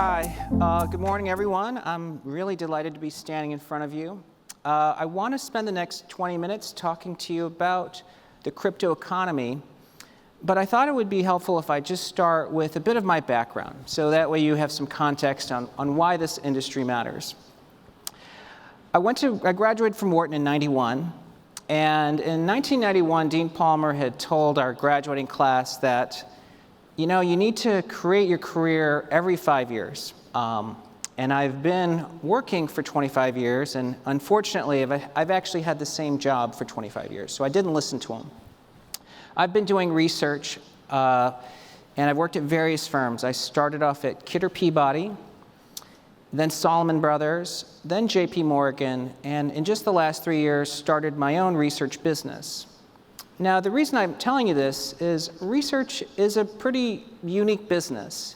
Hi, good morning everyone. I'm really delighted to be standing in front of you. I want to spend the next 20 minutes talking to you about the crypto economy, but I thought it would be helpful if I just start with a bit of my background, so that way you have some context on why this industry matters. I graduated from Wharton in '91, and in 1991, Dean Palmer had told our graduating class that you need to create your career every 5 years. And I've been working for 25 years, and unfortunately, I've actually had the same job for 25 years, so I didn't listen to him. I've been doing research, and I've worked at various firms. I started off at Kidder Peabody, then Salomon Brothers, then JP Morgan, and in just the last 3 years, started my own research business. Now, the reason I'm telling you this is research is a pretty unique business.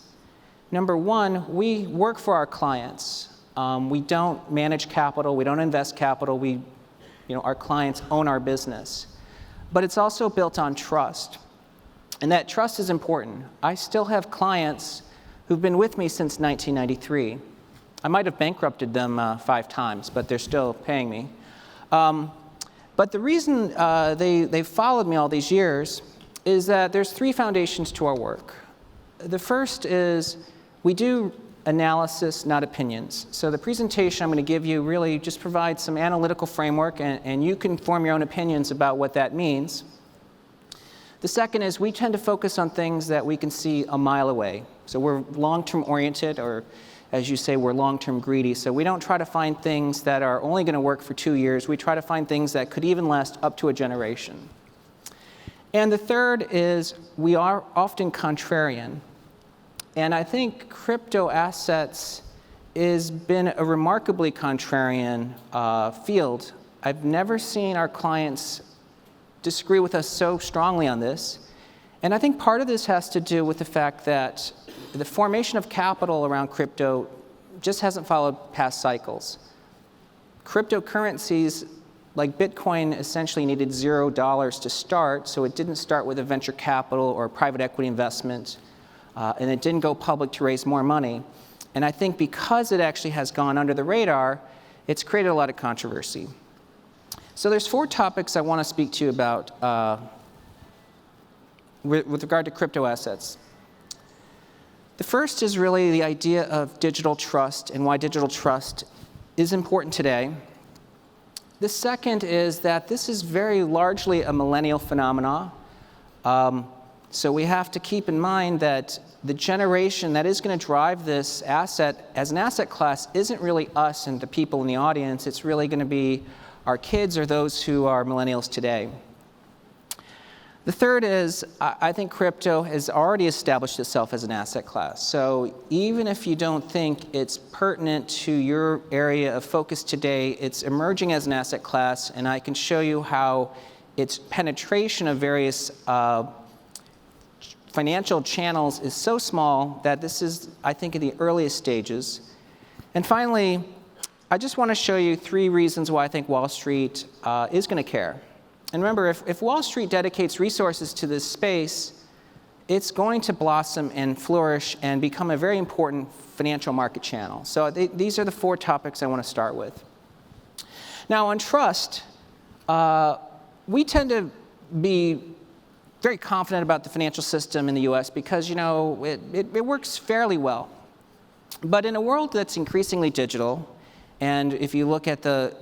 Number one, we work for our clients. We don't manage capital, we don't invest capital, our clients own our business. But it's also built on trust. And that trust is important. I still have clients who've been with me since 1993. I might have bankrupted them 5 times, but they're still paying me. But the reason they've followed me all these years is that there's 3 foundations to our work. The first is we do analysis, not opinions. So the presentation I'm going to give you really just provides some analytical framework, and you can form your own opinions about what that means. The second is we tend to focus on things that we can see a mile away. So we're long-term oriented, or as you say, we're long-term greedy. So we don't try to find things that are only going to work for 2 years. We try to find things that could even last up to a generation. And the third is we are often contrarian. And I think crypto assets has been a remarkably contrarian field. I've never seen our clients disagree with us so strongly on this. And I think part of this has to do with the fact that the formation of capital around crypto just hasn't followed past cycles. Cryptocurrencies like Bitcoin essentially needed $0 to start, so it didn't start with a venture capital or a private equity investment, and it didn't go public to raise more money. And I think because it actually has gone under the radar, it's created a lot of controversy. So there's 4 topics I want to speak to you about with regard to crypto assets. The first is really the idea of digital trust and why digital trust is important today. The second is that this is very largely a millennial phenomenon. So we have to keep in mind that the generation that is going to drive this asset as an asset class isn't really us and the people in the audience. It's really going to be our kids or those who are millennials today. The third is, I think crypto has already established itself as an asset class. So even if you don't think it's pertinent to your area of focus today, it's emerging as an asset class, and I can show you how its penetration of various financial channels is so small that this is, I think, in the earliest stages. And finally, I just want to show you 3 reasons why I think Wall Street is going to care. And remember, if Wall Street dedicates resources to this space, it's going to blossom and flourish and become a very important financial market channel. So these are the 4 topics I want to start with. Now, on trust, we tend to be very confident about the financial system in the US because, it works fairly well. But in a world that's increasingly digital, and if you look at the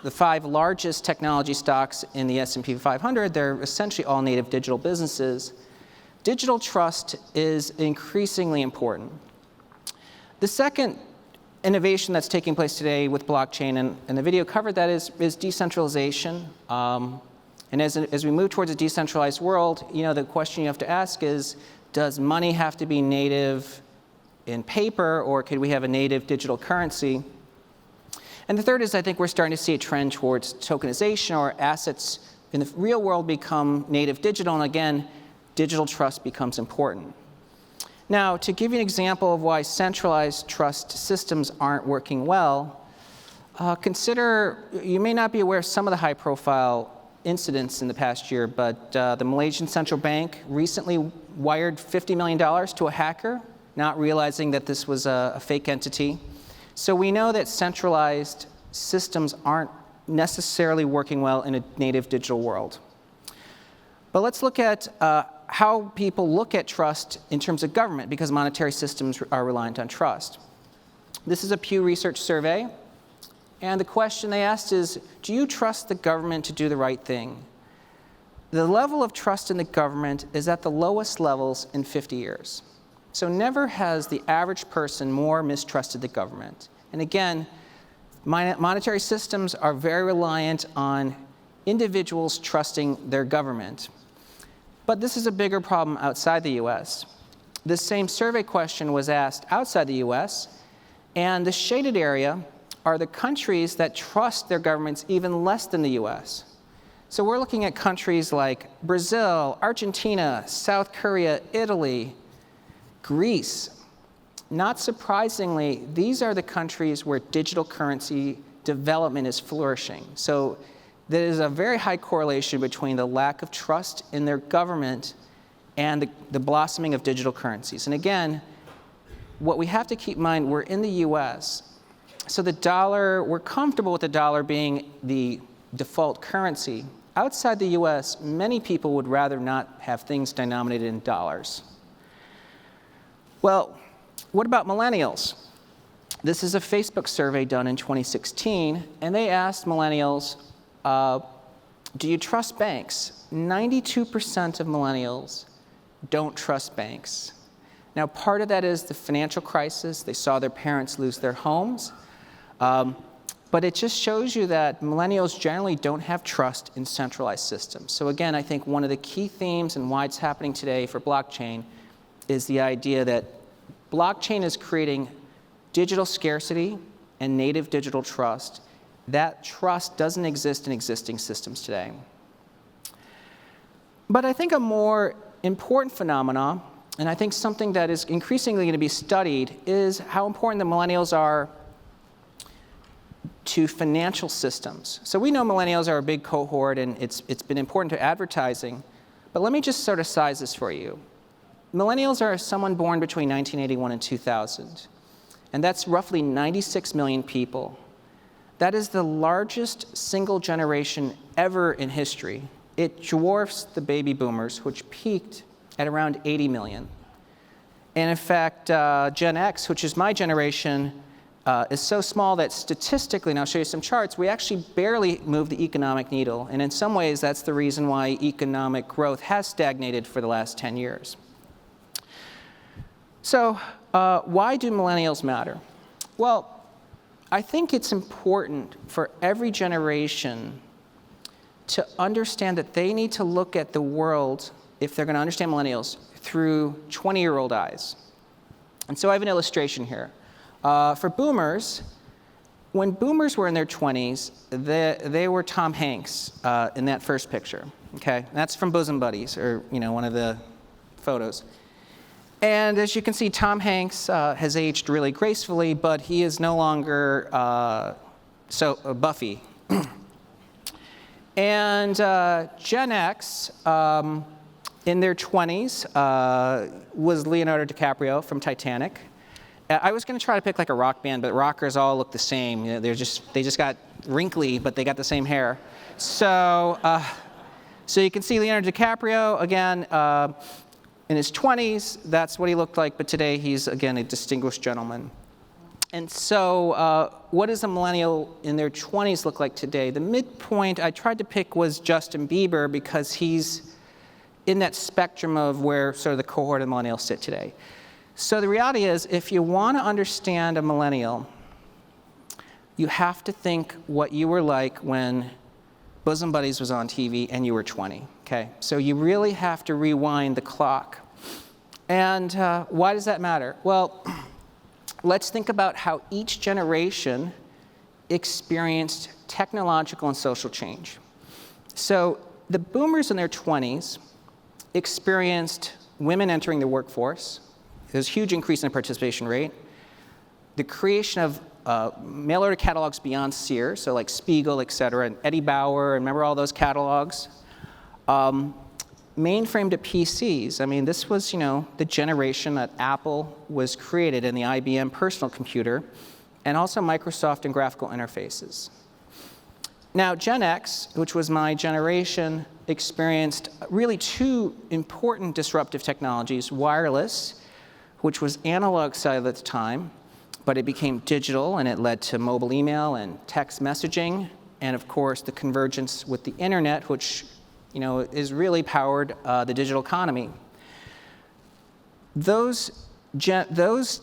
5 largest technology stocks in the S&P 500, they're essentially all native digital businesses. Digital trust is increasingly important. The second innovation that's taking place today with blockchain, and the video covered that, is decentralization. And as we move towards a decentralized world, the question you have to ask is, does money have to be native in paper, or could we have a native digital currency? And the third is, I think we're starting to see a trend towards tokenization, or assets in the real world become native digital, and again, digital trust becomes important. Now, to give you an example of why centralized trust systems aren't working well, consider, you may not be aware of some of the high-profile incidents in the past year, but the Malaysian Central Bank recently wired $50 million to a hacker not realizing that this was a fake entity. So we know that centralized systems aren't necessarily working well in a native digital world. But let's look at how people look at trust in terms of government, because monetary systems are reliant on trust. This is a Pew Research survey, and the question they asked is, do you trust the government to do the right thing? The level of trust in the government is at the lowest levels in 50 years. So never has the average person more mistrusted the government. And again, monetary systems are very reliant on individuals trusting their government. But this is a bigger problem outside the US. This same survey question was asked outside the US, and the shaded area are the countries that trust their governments even less than the US. So we're looking at countries like Brazil, Argentina, South Korea, Italy, Greece. Not surprisingly, these are the countries where digital currency development is flourishing. So there is a very high correlation between the lack of trust in their government and the blossoming of digital currencies. And again, what we have to keep in mind, we're in the US, so the dollar, we're comfortable with the dollar being the default currency. Outside the US, many people would rather not have things denominated in dollars. Well, what about millennials? This is a Facebook survey done in 2016, and they asked millennials, do you trust banks? 92% of millennials don't trust banks. Now, part of that is the financial crisis. They saw their parents lose their homes. But it just shows you that millennials generally don't have trust in centralized systems. So again, I think one of the key themes and why it's happening today for blockchain is the idea that blockchain is creating digital scarcity and native digital trust. That trust doesn't exist in existing systems today. But I think a more important phenomenon, and I think something that is increasingly going to be studied, is how important the millennials are to financial systems. So we know millennials are a big cohort, and it's been important to advertising. But let me just sort of size this for you. Millennials are someone born between 1981 and 2000. And that's roughly 96 million people. That is the largest single generation ever in history. It dwarfs the baby boomers, which peaked at around 80 million. And in fact, Gen X, which is my generation, is so small that statistically, and I'll show you some charts, we actually barely move the economic needle. And in some ways, that's the reason why economic growth has stagnated for the last 10 years. So why do millennials matter? Well, I think it's important for every generation to understand that they need to look at the world, if they're going to understand millennials, through 20-year-old eyes. And so I have an illustration here. For boomers, when boomers were in their 20s, they were Tom Hanks in that first picture. Okay, and that's from Bosom Buddies, or one of the photos. And as you can see, Tom Hanks has aged really gracefully, but he is no longer Buffy. And Gen X, in their 20s, was Leonardo DiCaprio from Titanic. I was going to try to pick like a rock band, but rockers all look the same. They just got wrinkly, but they got the same hair. So you can see Leonardo DiCaprio again. In his 20s, that's what he looked like, but today he's, again, a distinguished gentleman. And so what does a millennial in their 20s look like today? The midpoint I tried to pick was Justin Bieber, because he's in that spectrum of where sort of the cohort of millennials sit today. So the reality is, if you want to understand a millennial, you have to think what you were like when Bosom Buddies was on TV and you were 20. Okay, so you really have to rewind the clock. And why does that matter? Well, let's think about how each generation experienced technological and social change. So the boomers in their 20s experienced women entering the workforce. There's a huge increase in the participation rate. The creation of mail order catalogs beyond Sears, so like Spiegel, et cetera, and Eddie Bauer, and remember all those catalogs? mainframe to PCs. I mean, this was, the generation that Apple was created in the IBM personal computer, and also Microsoft and graphical interfaces. Now, Gen X, which was my generation, experienced really two important disruptive technologies: wireless, which was analog cellular at the time, but it became digital, and it led to mobile email and text messaging, and of course the convergence with the internet, which is really powered the digital economy. Those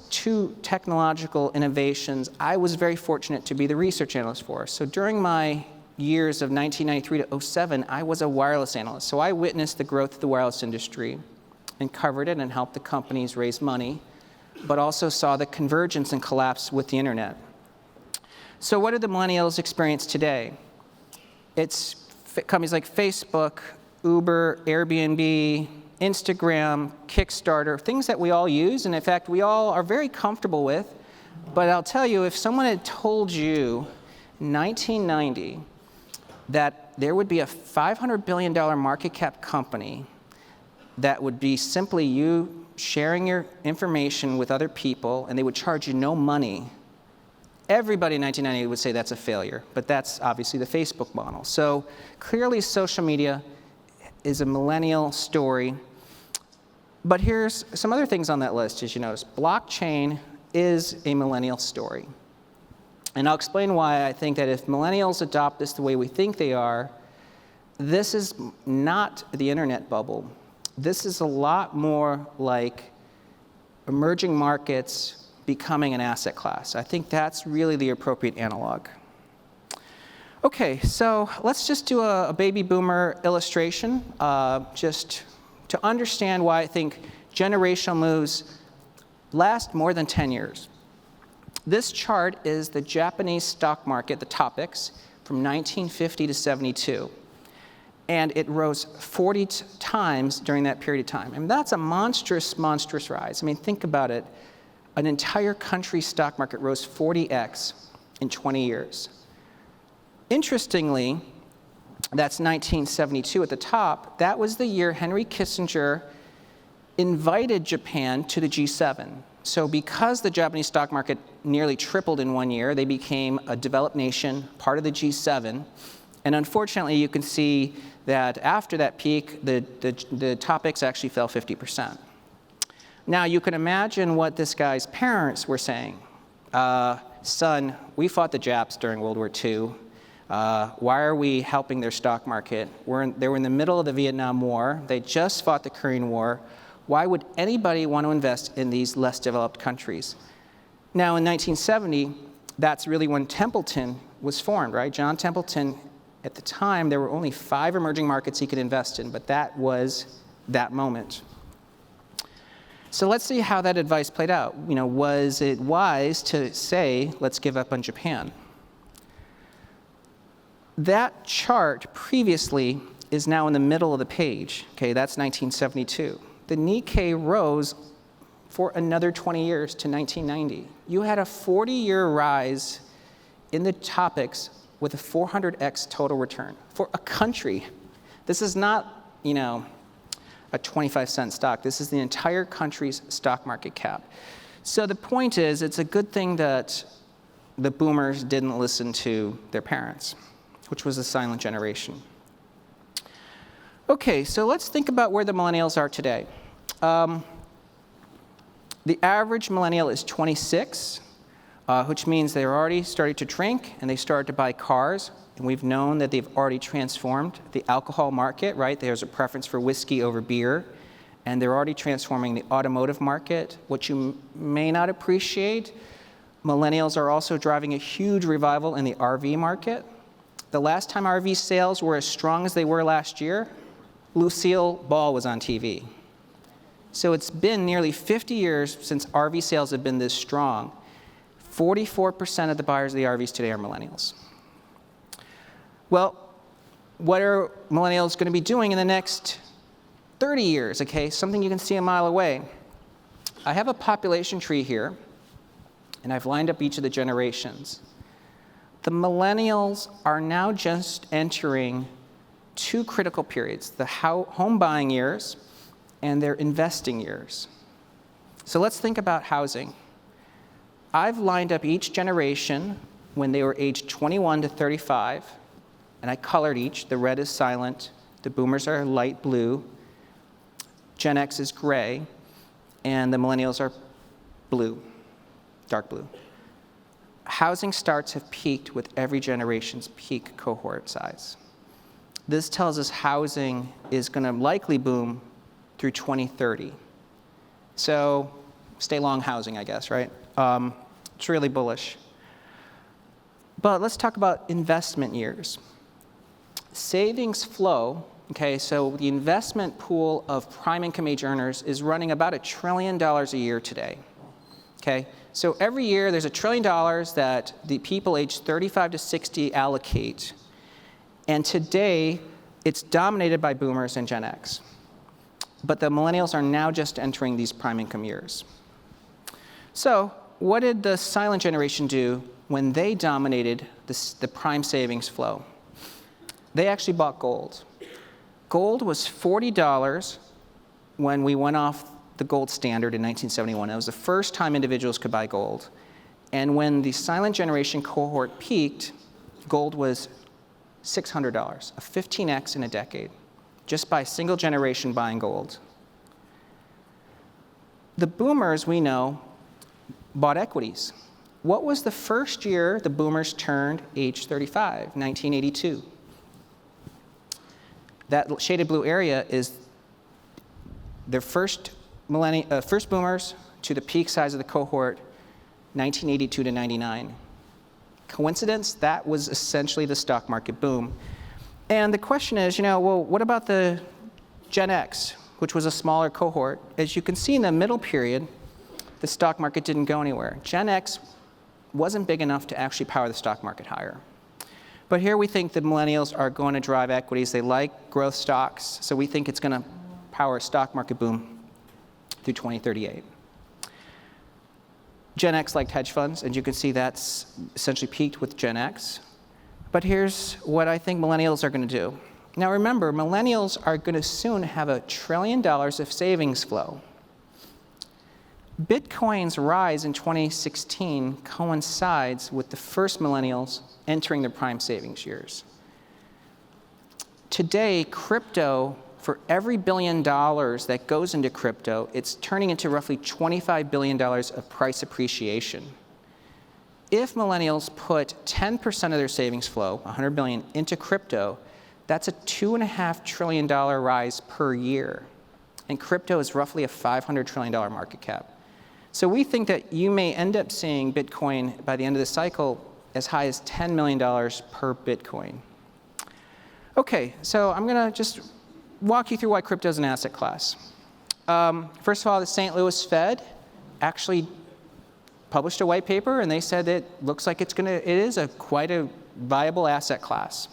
two technological innovations, I was very fortunate to be the research analyst for. So during my years of 1993 to 2007, I was a wireless analyst. So I witnessed the growth of the wireless industry and covered it and helped the companies raise money, but also saw the convergence and collapse with the internet. So what do the millennials experience today? It's companies like Facebook, Uber, Airbnb, Instagram, Kickstarter, things that we all use, and in fact, we all are very comfortable with. But I'll tell you, if someone had told you in 1990 that there would be a $500 billion market cap company that would be simply you sharing your information with other people, and they would charge you no money, everybody in 1990 would say that's a failure. But that's obviously the Facebook model. So clearly, social media is a millennial story. But here's some other things on that list, as you notice. Blockchain is a millennial story. And I'll explain why I think that if millennials adopt this the way we think they are, this is not the internet bubble. This is a lot more like emerging markets becoming an asset class. I think that's really the appropriate analog. Okay, so let's just do a baby boomer illustration, just to understand why I think generational moves last more than 10 years. This chart is the Japanese stock market, the topics, from 1950 to 72. And it rose 40 times during that period of time. And that's a monstrous, monstrous rise. I mean, think about it. An entire country's stock market rose 40x in 20 years. Interestingly, that's 1972 at the top. That was the year Henry Kissinger invited Japan to the G7. So because the Japanese stock market nearly tripled in 1 year, they became a developed nation, part of the G7. And unfortunately, you can see that after that peak, the topics actually fell 50%. Now, you can imagine what this guy's parents were saying. Son, we fought the Japs during World War II. Why are we helping their stock market? They were in the middle of the Vietnam War. They just fought the Korean War. Why would anybody want to invest in these less developed countries? Now, in 1970, that's really when Templeton was formed, right? John Templeton, at the time, there were only 5 emerging markets he could invest in, but that was that moment. So let's see how that advice played out. Was it wise to say, let's give up on Japan? That chart previously is now in the middle of the page. Okay, that's 1972. The Nikkei rose for another 20 years to 1990. You had a 40-year rise in the topics with a 400x total return for a country. This is not, a 25-cent stock. This is the entire country's stock market cap. So the point is, it's a good thing that the boomers didn't listen to their parents, which was a silent generation. Okay, so let's think about where the millennials are today. The average millennial is 26, which means they're already starting to drink and they started to buy cars. And we've known that they've already transformed the alcohol market, right? There's a preference for whiskey over beer. And they're already transforming the automotive market. What you may not appreciate, millennials are also driving a huge revival in the RV market. The last time RV sales were as strong as they were last year, Lucille Ball was on TV. So it's been nearly 50 years since RV sales have been this strong. 44% of the buyers of the RVs today are millennials. Well, what are millennials going to be doing in the next 30 years, okay? Something you can see a mile away. I have a population tree here, and I've lined up each of the generations. The millennials are now just entering two critical periods, the home buying years and their investing years. So let's think about housing. I've lined up each generation when they were aged 21 to 35, and I colored each. The red is silent, the boomers are light blue, Gen X is gray, and the millennials are blue, dark blue. Housing starts have peaked with every generation's peak cohort size. This tells us housing is going to likely boom through 2030. So stay long housing, I guess, right? It's really bullish. But let's talk about investment years. Savings flow, okay, so the investment pool of prime income age earners is running about $1 trillion a year today, okay? So every year there's $1 trillion that the people aged 35 to 60 allocate, and today it's dominated by boomers and Gen X. But the millennials are now just entering these prime income years. So what did the silent generation do when they dominated the prime savings flow? They actually bought gold. Gold was $40 when we went off the gold standard in 1971. It was the first time individuals could buy gold. And when the silent generation cohort peaked, gold was $600, a 15x in a decade, just by a single generation buying gold. The boomers, we know, bought equities. What was the first year the boomers turned age 35? 1982. That shaded blue area is their first boomers to the peak size of the cohort, 1982 to 99. Coincidence? That was essentially the stock market boom. And the question is, well, what about the Gen X, which was a smaller cohort? As you can see in the middle period, the stock market didn't go anywhere. Gen X wasn't big enough to actually power the stock market higher. But here we think the millennials are going to drive equities. They like growth stocks, so we think it's going to power a stock market boom through 2038. Gen X liked hedge funds, and you can see that's essentially peaked with Gen X. But here's what I think millennials are going to do. Now remember, millennials are going to soon have $1 trillion of savings flow. Bitcoin's rise in 2016 coincides with the first millennials entering their prime savings years. Today, crypto, for every $1 billion that goes into crypto, it's turning into roughly $25 billion of price appreciation. If millennials put 10% of their savings flow, $100 billion, into crypto, that's a $2.5 trillion rise per year. And crypto is roughly a $500 trillion market cap. So we think that you may end up seeing Bitcoin by the end of the cycle as high as $10 million per Bitcoin. Okay, so I'm going to just walk you through why crypto is an asset class. First of all, the St. Louis Fed actually published a white paper, and they said it looks like it is quite a viable asset class.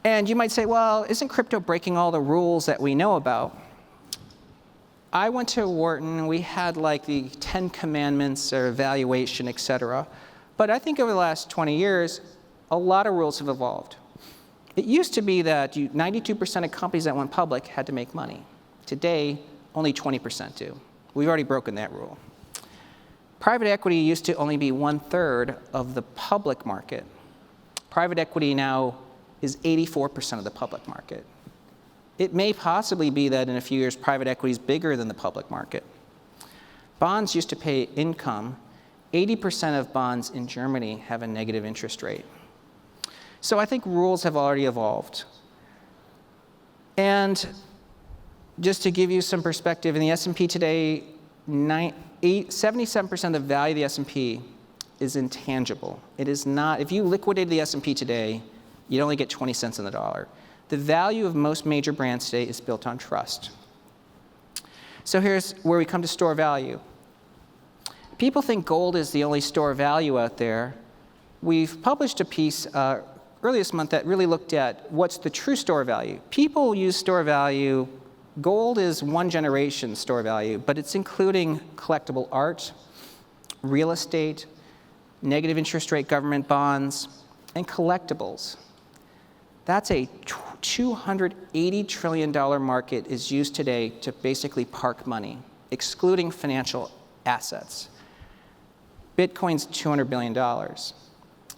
And you might say, well, isn't crypto breaking all the rules that we know about? I went to Wharton, we had like the 10 commandments or evaluation, et cetera. But I think over the last 20 years, a lot of rules have evolved. It used to be that 92% of companies that went public had to make money. Today, only 20% do. We've already broken that rule. Private equity used to only be 1/3 of the public market. Private equity now is 84% of the public market. It may possibly be that in a few years, private equity is bigger than the public market. Bonds used to pay income. 80% of bonds in Germany have a negative interest rate. So I think rules have already evolved. And just to give you some perspective, in the S&P today, 77% of the value of the S&P is intangible. It is not, if you liquidated the S&P today, you'd only get 20 cents on the dollar. The value of most major brands today is built on trust. So here's where we come to store value. People think gold is the only store of value out there. We've published a piece earlier this month that really looked at what's the true store value. People use store value. Gold is one generation store value, but it's including collectible art, real estate, negative interest rate government bonds, and collectibles. That's a $280 trillion market is used today to basically park money, excluding financial assets. Bitcoin's $200 billion.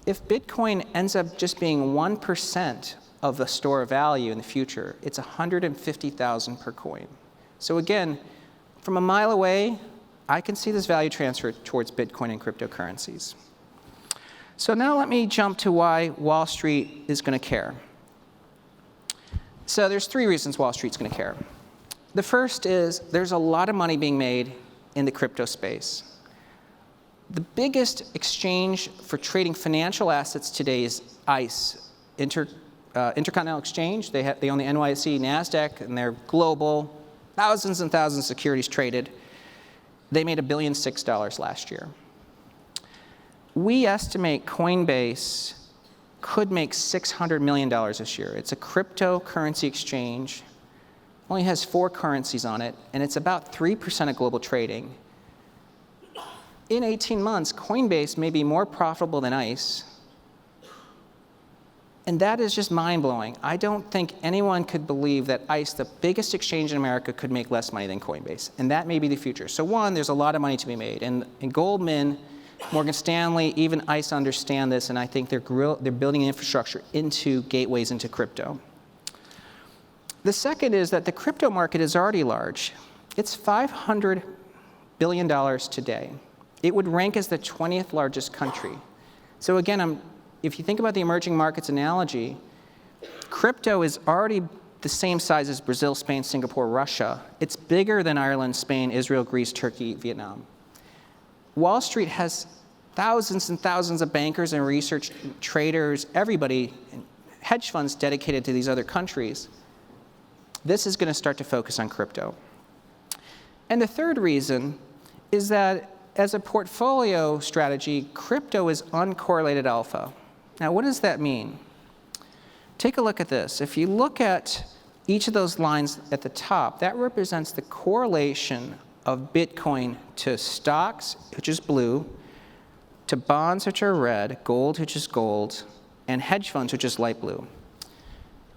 If Bitcoin ends up just being 1% of the store of value in the future, it's $150,000 per coin. So again, from a mile away, I can see this value transfer towards Bitcoin and cryptocurrencies. So now let me jump to why Wall Street is going to care. So there's 3 reasons Wall Street's going to care. The first is there's a lot of money being made in the crypto space. The biggest exchange for trading financial assets today is ICE, Intercontinental Exchange. They own the NYSE, NASDAQ, and they're global. Thousands and thousands of securities traded. They made $1.6 billion last year. We estimate Coinbase could make $600 million this year. It's a cryptocurrency exchange, only has 4 currencies on it, and it's about 3% of global trading. In 18 months, Coinbase may be more profitable than ICE, and that is just mind-blowing. I don't think anyone could believe that ICE, the biggest exchange in America, could make less money than Coinbase, and that may be the future. So one, there's a lot of money to be made, and Goldman, Morgan Stanley, even ICE understand this, and I think they're building an infrastructure into gateways into crypto. The second is that the crypto market is already large. It's $500 billion today. It would rank as the 20th largest country. So again, if you think about the emerging markets analogy, crypto is already the same size as Brazil, Spain, Singapore, Russia. It's bigger than Ireland, Spain, Israel, Greece, Turkey, Vietnam. Wall Street has thousands and thousands of bankers and research traders, everybody, hedge funds dedicated to these other countries. This is going to start to focus on crypto. And the third reason is that as a portfolio strategy, crypto is uncorrelated alpha. Now, what does that mean? Take a look at this. If you look at each of those lines at the top, that represents the correlation of Bitcoin to stocks, which is blue, to bonds, which are red, gold, which is gold, and hedge funds, which is light blue.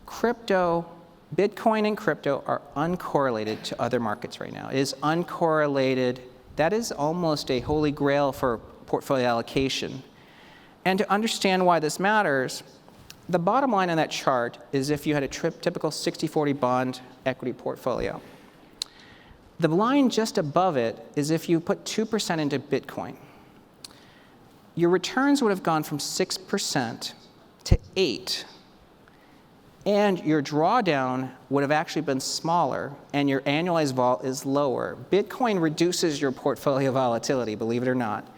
Bitcoin and crypto are uncorrelated to other markets right now. It is uncorrelated. That is almost a holy grail for portfolio allocation. And to understand why this matters, the bottom line on that chart is if you had a typical 60-40 bond equity portfolio. The line just above it is if you put 2% into Bitcoin. Your returns would have gone from 6% to 8%. And your drawdown would have actually been smaller, and your annualized vol is lower. Bitcoin reduces your portfolio volatility, believe it or not.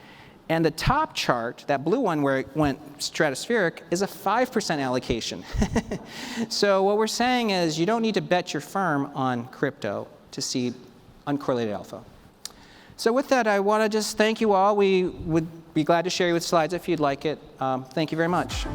And the top chart, that blue one where it went stratospheric, is a 5% allocation. So what we're saying is you don't need to bet your firm on crypto to see uncorrelated alpha. So with that, I want to just thank you all. We would be glad to share you with slides if you'd like it. Thank you very much.